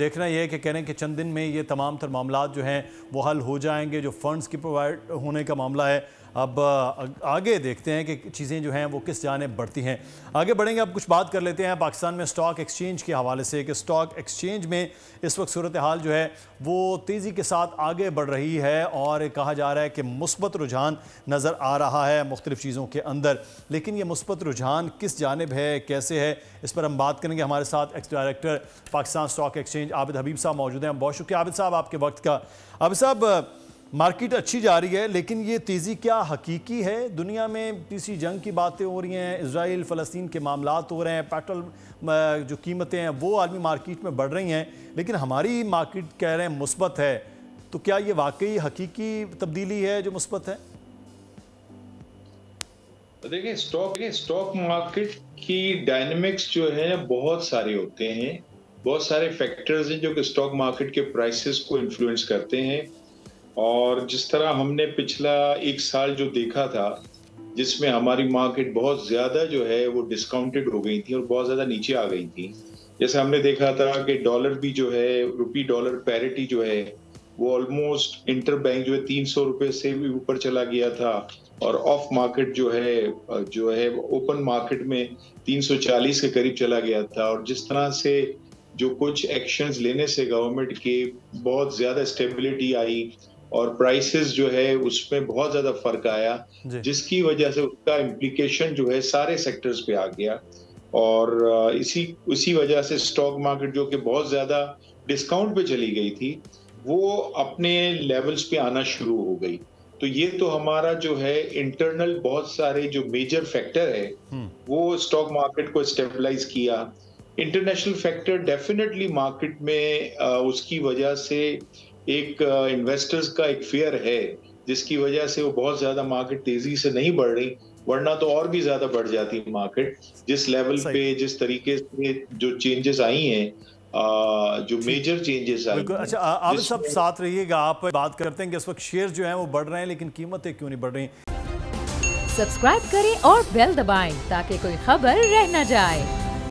देखना यह है कि कह रहे हैं कि चंद दिन में ये तमाम तर मामला जो हैं वो हल हो जाएंगे। जो फंड्स की प्रोवाइड होने का मामला है, अब आगे देखते हैं कि चीज़ें जो हैं वो किस जानिब बढ़ती हैं। आगे बढ़ेंगे, अब कुछ बात कर लेते हैं पाकिस्तान में स्टॉक एक्सचेंज के हवाले से कि स्टॉक एक्सचेंज में इस वक्त सूरत हाल जो है वो तेज़ी के साथ आगे बढ़ रही है और कहा जा रहा है कि मुस्बत रुझान नज़र आ रहा है मुख्तलिफ़ चीज़ों के अंदर। लेकिन ये मुस्बत रुझान किस जानिब है, कैसे है, इस पर हम बात करेंगे। हमारे साथ ex director Pakistan stock exchange Abid Habib साहब मौजूद हैं। बहुत शुक्रिया आबिद साहब आपके वक्त का। आबिद साहब, मार्केट अच्छी जा रही है, लेकिन ये तेज़ी क्या हकीकी है? दुनिया में तीसरी जंग की बातें हो रही हैं, इजराइल फ़लस्तीन के मामलात हो रहे हैं, पेट्रोल जो कीमतें हैं वो आलमी मार्केट में बढ़ रही हैं, लेकिन हमारी मार्केट कह रहे हैं मुस्बत है। तो क्या ये वाकई हकीकी तब्दीली है जो मुस्बत है? देखिए, स्टॉक मार्केट की डायनेमिक्स जो है बहुत सारे होते हैं, बहुत सारे फैक्टर्स हैं जो कि स्टॉक मार्केट के प्राइसेस को इन्फ्लुएंस करते हैं। और जिस तरह हमने पिछला एक साल जो देखा था, जिसमें हमारी मार्केट बहुत ज्यादा जो है वो डिस्काउंटेड हो गई थी और बहुत ज्यादा नीचे आ गई थी। जैसे हमने देखा था कि डॉलर भी जो है, रुपी डॉलर पैरिटी जो है वो ऑलमोस्ट इंटर बैंक जो है 300 रुपए से भी ऊपर चला गया था और ऑफ मार्केट जो है ओपन मार्केट में 340 के करीब चला गया था। और जिस तरह से जो कुछ एक्शंस लेने से गवर्नमेंट के बहुत ज्यादा स्टेबिलिटी आई और प्राइसेस जो है उसमें बहुत ज्यादा फर्क आया, जिसकी वजह से उसका इम्प्लीकेशन जो है सारे सेक्टर्स पे आ गया। और इसी वजह से स्टॉक मार्केट जो कि बहुत ज्यादा डिस्काउंट पे चली गई थी वो अपने लेवल्स पे आना शुरू हो गई। तो ये तो हमारा जो है इंटरनल बहुत सारे जो मेजर फैक्टर है वो स्टॉक मार्केट को स्टेबलाइज किया। इंटरनेशनल फैक्टर डेफिनेटली मार्केट में उसकी वजह से एक इन्वेस्टर्स का एक फियर है, जिसकी वजह से वो बहुत ज्यादा मार्केट तेजी से नहीं बढ़ रही, वरना तो और भी ज्यादा बढ़ जाती मार्केट। जिस लेवल पे, जिस तरीके से जो चेंजेस आई हैं, जो मेजर चेंजेस आई। अच्छा, आप सब साथ रहिएगा। आप बात करते हैं कि इस वक्त शेयर जो हैं वो बढ़ रहे हैं, लेकिन कीमतें क्यों नहीं बढ़ रही? सब्सक्राइब करें और बेल दबाएं ताकि कोई खबर रह न जाए।